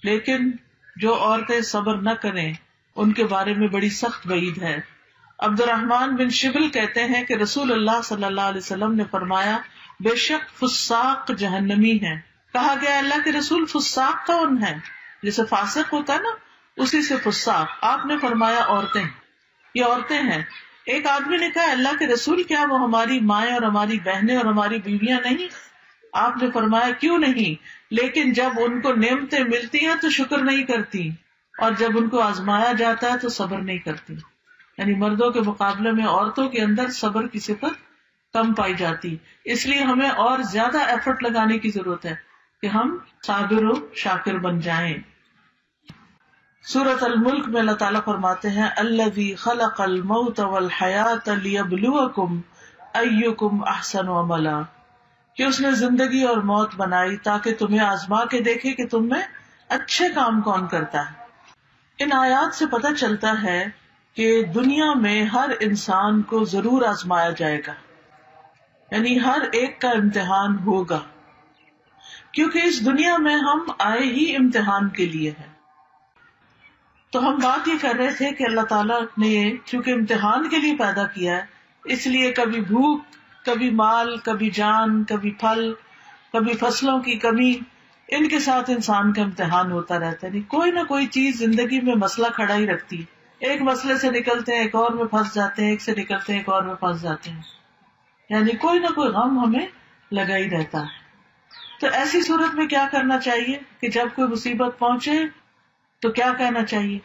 لیکن جو عورتیں صبر نہ کریں ان کے بارے میں بڑی سخت وعید ہے. عبد الرحمن بن شبل کہتے ہیں کہ رسول اللہ صلی اللہ علیہ وسلم نے فرمایا بے شک فساق جہنمی ہیں. کہا گیا اللہ کے رسول فساق کون ہے؟ جیسے فاسق ہوتا ہے نا اسی سے فساق. آپ نے فرمایا عورتیں. یہ عورتیں ہیں. ایک آدمی نے کہا اللہ کے رسول کیا وہ ہماری مائیں اور ہماری بہنیں اور ہماری بیویاں نہیں؟ آپ نے فرمایا کیوں نہیں، لیکن جب ان کو نعمتیں ملتی ہیں تو شکر نہیں کرتی اور جب ان کو آزمایا جاتا ہے تو صبر نہیں کرتی. یعنی مردوں کے مقابلے میں عورتوں کے اندر صبر کی صفت کم پائی جاتی. اس لیے ہمیں اور زیادہ ایفرٹ لگانے کی ضرورت ہے کہ ہم صابر و شاکر بن جائیں. سورۃ الملک میں اللہ تعالیٰ فرماتے ہیں الذی خلق الموت والحیات لیبلوکم ایکم احسن عملا، کہ اس نے زندگی اور موت بنائی تاکہ تمہیں آزما کے دیکھے کہ تم میں اچھے کام کون کرتا ہے. ان آیات سے پتہ چلتا ہے کہ دنیا میں ہر انسان کو ضرور آزمایا جائے گا، یعنی ہر ایک کا امتحان ہوگا، کیونکہ اس دنیا میں ہم آئے ہی امتحان کے لیے ہیں. تو ہم بات یہ کر رہے تھے کہ اللہ تعالیٰ نے چونکہ امتحان کے لیے پیدا کیا ہے اس لیے کبھی بھوک، کبھی مال، کبھی جان، کبھی پھل، کبھی فصلوں کی کمی، ان کے ساتھ انسان کا امتحان ہوتا رہتا ہے. کوئی نہ کوئی چیز زندگی میں مسئلہ کھڑا ہی رکھتی ہے. ایک مسئلے سے نکلتے ہیں ایک اور میں پھنس جاتے ہیں، ایک سے نکلتے ہیں ایک اور میں پھنس جاتے ہیں. یعنی کوئی نہ کوئی غم ہمیں لگا ہی رہتا ہے. تو ایسی صورت میں کیا کرنا چاہیے کہ جب کوئی مصیبت پہنچے تو کیا کہنا چاہیے؟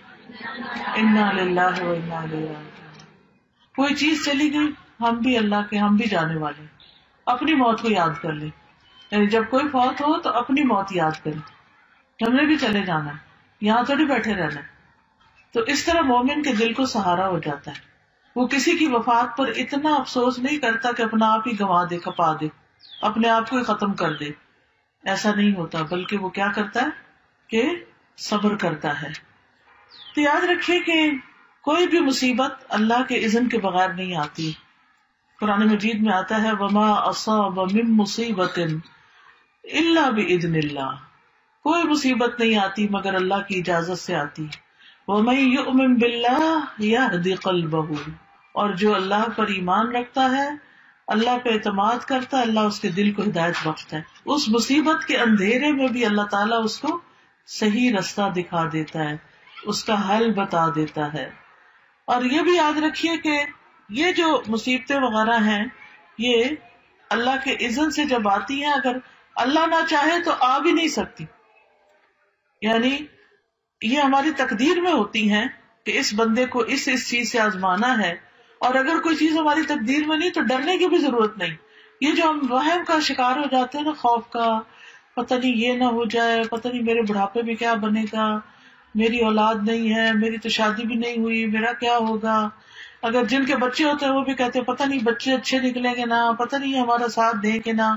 انا للہ و انا الیہ راجعون. کوئی چیز چلی گئی، ہم بھی اللہ کے، ہم بھی جانے والے. اپنی موت کو یاد کر لیں. یعنی جب کوئی فوت ہو تو اپنی موت یاد کریں، ہم نے بھی چلے جانا ہے، یہاں تھوڑی بیٹھے رہنا ہے. تو اس طرح مومن کے دل کو سہارا ہو جاتا ہے. وہ کسی کی وفات پر اتنا افسوس نہیں کرتا کہ اپنا آپ ہی گنوا دے، کھپا دے، اپنے آپ کو ہی ختم کر دے. ایسا نہیں ہوتا، بلکہ وہ کیا کرتا ہے کہ صبر کرتا ہے. تو یاد رکھیے کہ کوئی بھی مصیبت اللہ کے اذن کے بغیر نہیں آتی. قرآن مجید میں آتا ہے وما اصاب من مصیبت الا باذن اللہ. کوئی مصیبت نہیں آتی مگر اللہ کی اجازت سے آتی. ومن یؤمن باللہ یہد قلبہ، اور جو اللہ پر ایمان رکھتا ہے، اللہ پہ اعتماد کرتا ہے، اللہ اس کے دل کو ہدایت بخشتا ہے. اس مصیبت کے اندھیرے میں بھی اللہ تعالیٰ اس کو صحیح رستہ دکھا دیتا ہے، اس کا حل بتا دیتا ہے. اور یہ بھی یاد رکھیے کہ یہ جو مصیبتیں وغیرہ ہیں یہ اللہ کے اذن سے جب آتی ہیں، اگر اللہ نہ چاہے تو آ بھی نہیں سکتی. یعنی یہ ہماری تقدیر میں ہوتی ہیں کہ اس بندے کو اس چیز سے آزمانا ہے. اور اگر کوئی چیز ہماری تقدیر میں نہیں تو ڈرنے کی بھی ضرورت نہیں. یہ جو ہم وہم کا شکار ہو جاتے ہیں نا، خوف کا، پتہ نہیں یہ نہ ہو جائے، پتہ نہیں میرے بڑھاپے میں کیا بنے گا، میری اولاد نہیں ہے، میری تو شادی بھی نہیں ہوئی، میرا کیا ہوگا. اگر جن کے بچے ہوتے ہیں وہ بھی کہتے ہیں پتہ نہیں بچے اچھے نکلیں گے نہ، پتہ نہیں ہمارا ساتھ دیں گے نہ،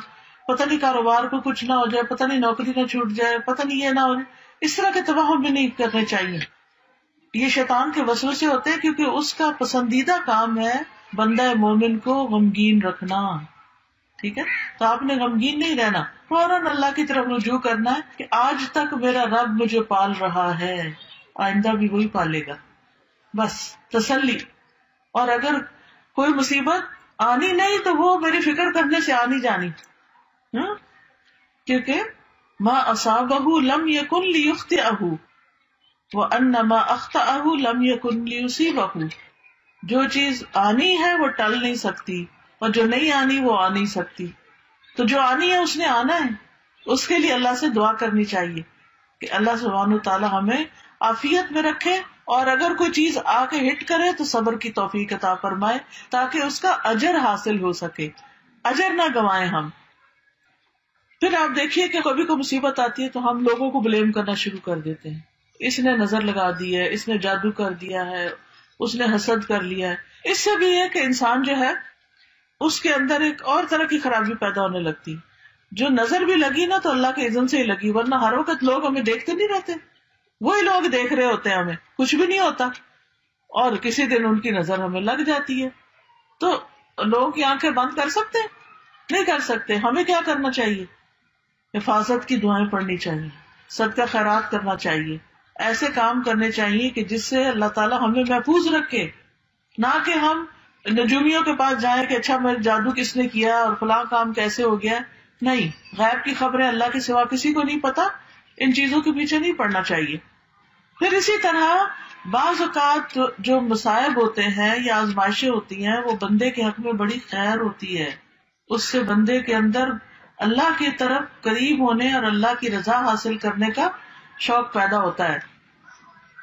پتہ نہیں کاروبار کو کچھ نہ ہو جائے، پتہ نہیں نوکری نہ چھوٹ جائے، پتہ نہیں یہ نہ ہو جائے. اس طرح کے توہم بھی نہیں کرنے چاہیے. یہ شیطان کے وسوسے ہوتے ہیں، کیونکہ اس کا پسندیدہ کام ہے بندہ مومن کو غمگین رکھنا. ٹھیک ہے، تو آپ نے غمگین نہیں رہنا، فوراً اللہ کی طرف رجوع کرنا ہے کہ آج تک میرا رب مجھے پال رہا ہے، آئندہ بھی وہی پالے گا. بس تسلی. اور اگر کوئی مصیبت آنی نہیں تو وہ میری فکر کرنے سے آنی جانی. کیونکہ ما اصابہ لم یکن لیخطئہ وان ما اخطأہ لم یکن لیصیبہ. جو چیز آنی ہے وہ ٹل نہیں سکتی اور جو نہیں آنی وہ آ نہیں سکتی. تو جو آنی ہے اس نے آنا ہے. اس کے لیے اللہ سے دعا کرنی چاہیے کہ اللہ سبحانہ وتعالی ہمیں عافیت میں رکھے، اور اگر کوئی چیز آ کے ہٹ کرے تو صبر کی توفیق عطا فرمائے تاکہ اس کا اجر حاصل ہو سکے، اجر نہ گنوائیں ہم. پھر آپ دیکھیے کہ کبھی کوئی مصیبت آتی ہے تو ہم لوگوں کو بلیم کرنا شروع کر دیتے ہیں. اس نے نظر لگا دی ہے، اس نے جادو کر دیا ہے، اس نے حسد کر لیا ہے. اس سے بھی ہے کہ انسان جو ہے اس کے اندر ایک اور طرح کی خرابی پیدا ہونے لگتی. جو نظر بھی لگی نا تو اللہ کے اذن سے ہی لگی، ورنہ ہر وقت لوگ ہمیں دیکھتے نہیں رہتے، وہی لوگ دیکھ رہے ہوتے ہیں، ہمیں کچھ بھی نہیں ہوتا، اور کسی دن ان کی نظر ہمیں لگ جاتی ہے. تو لوگوں کی آنکھیں بند کر سکتے نہیں کر سکتے. ہمیں کیا کرنا چاہیے؟ حفاظت کی دعائیں پڑھنی چاہیے. صدقہ خیرات کرنا چاہیے، ایسے کام کرنے چاہیے کہ جس سے اللہ تعالیٰ ہمیں محفوظ رکھے، نہ کہ ہم نجومیوں کے پاس جائیں کہ اچھا میرے جادو کس نے کیا اور فلاں کام کیسے ہو گیا. نہیں، غیب کی خبریں اللہ کے سوا کسی کو نہیں پتا، ان چیزوں کے پیچھے نہیں پڑنا چاہیے. پھر اسی طرح بعض اوقات جو مصائب ہوتے ہیں یا آزمائشیں ہوتی ہیں وہ بندے کے حق میں بڑی خیر ہوتی ہے، اس سے بندے کے اندر اللہ کی طرف قریب ہونے اور اللہ کی رضا حاصل کرنے کا شوق پیدا ہوتا ہے.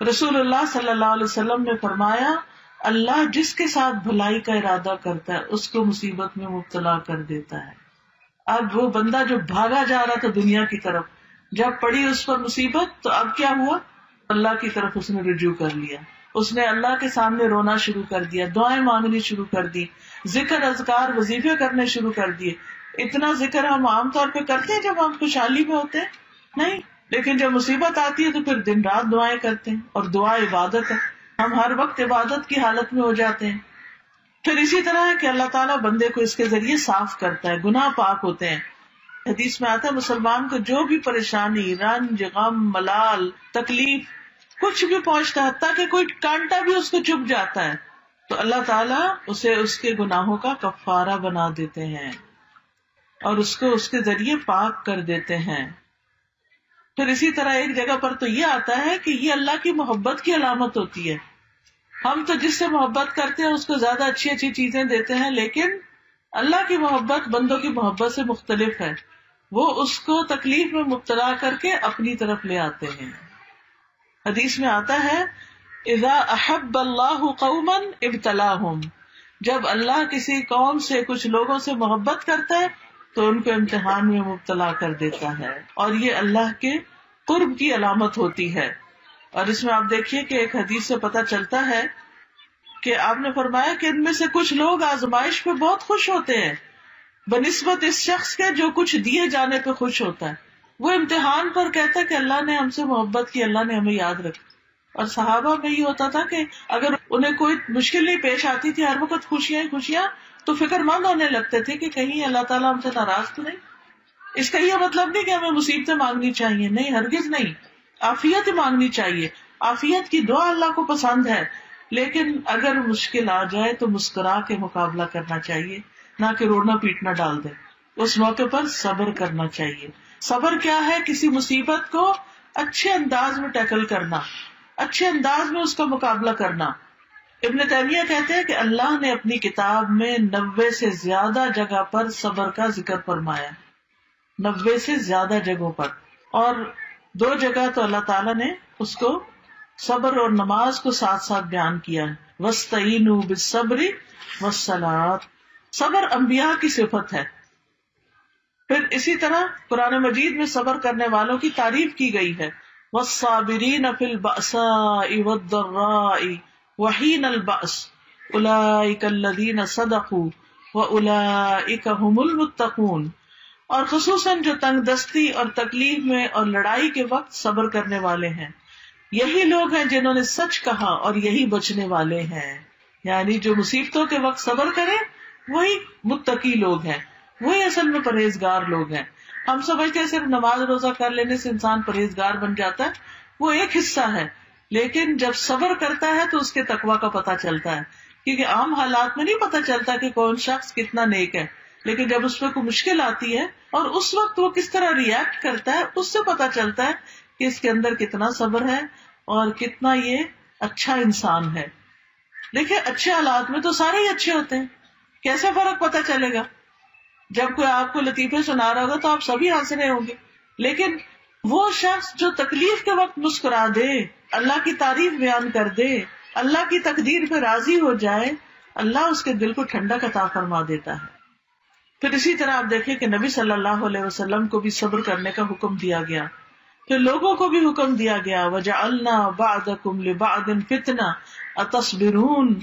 رسول اللہ صلی اللہ علیہ وسلم نے فرمایا، اللہ جس کے ساتھ بھلائی کا ارادہ کرتا ہے اس کو مصیبت میں مبتلا کر دیتا ہے. اب وہ بندہ جو بھاگا جا رہا تھا دنیا کی طرف، جب پڑی اس پر مصیبت تو اب کیا ہوا؟ اللہ کی طرف اس نے رجوع کر لیا، اس نے اللہ کے سامنے رونا شروع کر دیا، دعائیں مانگنی شروع کر دی، ذکر اذکار وظیفے کرنے شروع کر دیے. اتنا ذکر ہم عام طور پہ کرتے ہیں جب ہم خوشحالی میں ہوتے ہیں؟ نہیں، لیکن جب مصیبت آتی ہے تو پھر دن رات دعائیں کرتے ہیں، اور دعا عبادت ہے، ہم ہر وقت عبادت کی حالت میں ہو جاتے ہیں. پھر اسی طرح ہے کہ اللہ تعالیٰ بندے کو اس کے ذریعے صاف کرتا ہے، گناہ پاک ہوتے ہیں. حدیث میں آتا ہے مسلمان کو جو بھی پریشانی، رنج، غم، ملال، تکلیف کچھ بھی پہنچتا ہے، حتیٰ کہ کوئی کانٹا بھی اس کو چبھ جاتا ہے، تو اللہ تعالیٰ اسے اس کے گناہوں کا کفارہ بنا دیتے ہیں اور اس کو اس کے ذریعے پاک کر دیتے ہیں. پھر اسی طرح ایک جگہ پر تو یہ آتا ہے کہ یہ اللہ کی محبت کی علامت ہوتی ہے. ہم تو جس سے محبت کرتے ہیں اس کو زیادہ اچھی اچھی چیزیں دیتے ہیں، لیکن اللہ کی محبت بندوں کی محبت سے مختلف ہے، وہ اس کو تکلیف میں مبتلا کر کے اپنی طرف لے آتے ہیں. حدیث میں آتا ہے اذا احب اللہ قوما ابتلاہم، جب اللہ کسی قوم سے، کچھ لوگوں سے محبت کرتا ہے تو ان کو امتحان میں مبتلا کر دیتا ہے، اور یہ اللہ کے قرب کی علامت ہوتی ہے. اور اس میں آپ دیکھیے کہ ایک حدیث سے پتہ چلتا ہے کہ آپ نے فرمایا کہ ان میں سے کچھ لوگ آزمائش پہ بہت خوش ہوتے ہیں بنسبت اس شخص کے جو کچھ دیے جانے پہ خوش ہوتا ہے. وہ امتحان پر کہتا ہے کہ اللہ نے ہم سے محبت کی، اللہ نے ہمیں یاد رکھا. اور صحابہ میں یہ ہوتا تھا کہ اگر انہیں کوئی مشکل نہیں پیش آتی تھی، ہر وقت خوشیاں ہی خوشیاں، تو فکر مند ہونے لگتے تھے کہ کہیں اللہ تعالیٰ ہم سے ناراض تو نہیں. اس کا یہ مطلب نہیں کہ ہمیں مصیبتیں مانگنی چاہیے، نہیں، ہرگز نہیں. عافیت مانگنی چاہیے، عافیت کی دعا اللہ کو پسند ہے، لیکن اگر مشکل آ جائے تو مسکرا کے مقابلہ کرنا چاہیے، نہ کہ رونا پیٹنا ڈال دے. اس موقع پر صبر کرنا چاہیے. صبر کیا ہے؟ کسی مصیبت کو اچھے انداز میں ٹیکل کرنا، اچھے انداز میں اس کا مقابلہ کرنا. ابن تیمیہ کہتے ہیں کہ اللہ نے اپنی کتاب میں 90 سے زیادہ جگہ پر صبر کا ذکر فرمایا، 90 سے زیادہ جگہوں پر، اور 2 جگہ تو اللہ تعالیٰ نے اس کو صبر اور نماز کو ساتھ ساتھ بیان کیا ہے. وَاسْتَعِینُوا بِالصَّبْرِ وَالصَّلَاةِ، صبر انبیاء کی صفت ہے. پھر اسی طرح قرآن مجید میں صبر کرنے والوں کی تعریف کی گئی ہے. وَالصَّابِرِينَ فِي الْبَأْسَاءِ وَالضَّرَّاءِ وَحِينَ الْبَأْسِ أُولَئِكَ الَّذِينَ صَدَقُوا وَأُولَئِكَ هُمُ الْمُتَّقُونَ، اور خصوصاً جو تنگ دستی اور تکلیف میں اور لڑائی کے وقت صبر کرنے والے ہیں، یہی لوگ ہیں جنہوں نے سچ کہا اور یہی بچنے والے ہیں. یعنی جو مصیبتوں کے وقت صبر کریں وہی متقی لوگ ہیں، وہی اصل میں پرہیزگار لوگ ہیں. ہم سمجھتے ہیں صرف نماز روزہ کر لینے سے انسان پرہیزگار بن جاتا ہے، وہ ایک حصہ ہے، لیکن جب صبر کرتا ہے تو اس کے تقویٰ کا پتہ چلتا ہے. کیونکہ عام حالات میں نہیں پتہ چلتا کہ کون شخص کتنا نیک ہے، لیکن جب اس پہ کوئی مشکل آتی ہے اور اس وقت وہ کس طرح ریئیکٹ کرتا ہے، اس سے پتہ چلتا ہے کہ اس کے اندر کتنا صبر ہے اور کتنا یہ اچھا انسان ہے. دیکھیں اچھے حالات میں تو سارے ہی اچھے ہوتے ہیں، کیسے فرق پتہ چلے گا؟ جب کوئی آپ کو لطیفے سنا رہا ہوگا تو آپ سبھی ہنس رہے ہوں گے، لیکن وہ شخص جو تکلیف کے وقت مسکرا دے، اللہ کی تعریف بیان کر دے، اللہ کی تقدیر پہ راضی ہو جائے، اللہ اس کے دل کو ٹھنڈک عطا فرما دیتا ہے. پھر اسی طرح آپ دیکھیں کہ نبی صلی اللہ علیہ وسلم کو بھی صبر کرنے کا حکم دیا گیا، پھر لوگوں کو بھی حکم دیا گیا وَجَعَلْنَا بَعْضَكُمْ لِبَعْضٍ فِتْنَةً أَتَصْبِرُونَ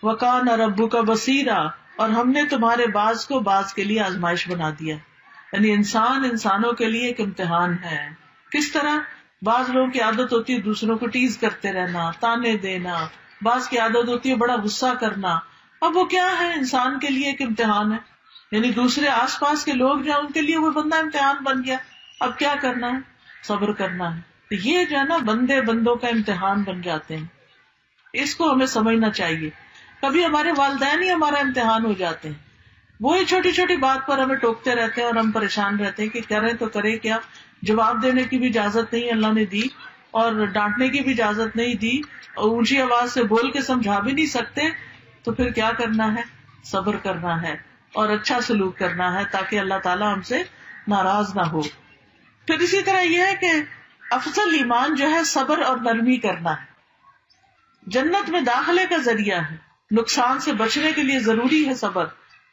وَكَانَ رَبُّكَ بَصِيرًا، اور ہم نے تمہارے بعض کو بعض کے لیے آزمائش بنا دیا. یعنی انسان انسانوں کے لیے ایک امتحان ہے. کس طرح؟ بعض لوگوں کی عادت ہوتی ہے دوسروں کو ٹیز کرتے رہنا، تانے دینا، بعض کی عادت ہوتی ہے بڑا غصہ کرنا. اب وہ کیا ہے؟ انسان کے لیے ایک امتحان ہے. یعنی دوسرے آس پاس کے لوگ جو ہیں ان کے لیے وہ بندہ امتحان بن گیا. اب کیا کرنا ہے؟ صبر کرنا ہے. تو یہ جو ہے نا بندے بندوں کا امتحان بن جاتے ہیں، اس کو ہمیں سمجھنا چاہیے. کبھی ہمارے والدین ہی ہمارا امتحان ہو جاتے ہیں، وہی چھوٹی چھوٹی بات پر ہمیں ٹوکتے رہتے ہیں اور ہم پریشان رہتے ہیں کہ کریں تو کرے کیا. جواب دینے کی بھی اجازت نہیں اللہ نے دی، اور ڈانٹنے کی بھی اجازت نہیں دی، اور اونچی آواز سے بول کے سمجھا بھی نہیں سکتے. تو پھر کیا کرنا ہے؟ صبر کرنا ہے اور اچھا سلوک کرنا ہے تاکہ اللہ تعالیٰ ہم سے ناراض نہ ہو. پھر اسی طرح یہ ہے کہ افضل ایمان جو ہے صبر اور نرمی کرنا ہے. جنت میں داخلے کا ذریعہ ہے، نقصان سے بچنے کے لیے ضروری ہے صبر.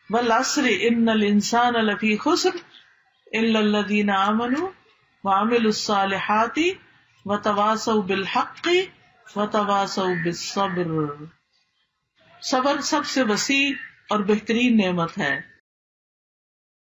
والعصر ان الانسان لفی خسر الا الذین آمنوا وعملوا الصالحات وتواصوا بالحق وتواصوا بالصبر. صبر سب سے وسیع اور بہترین نعمت ہے.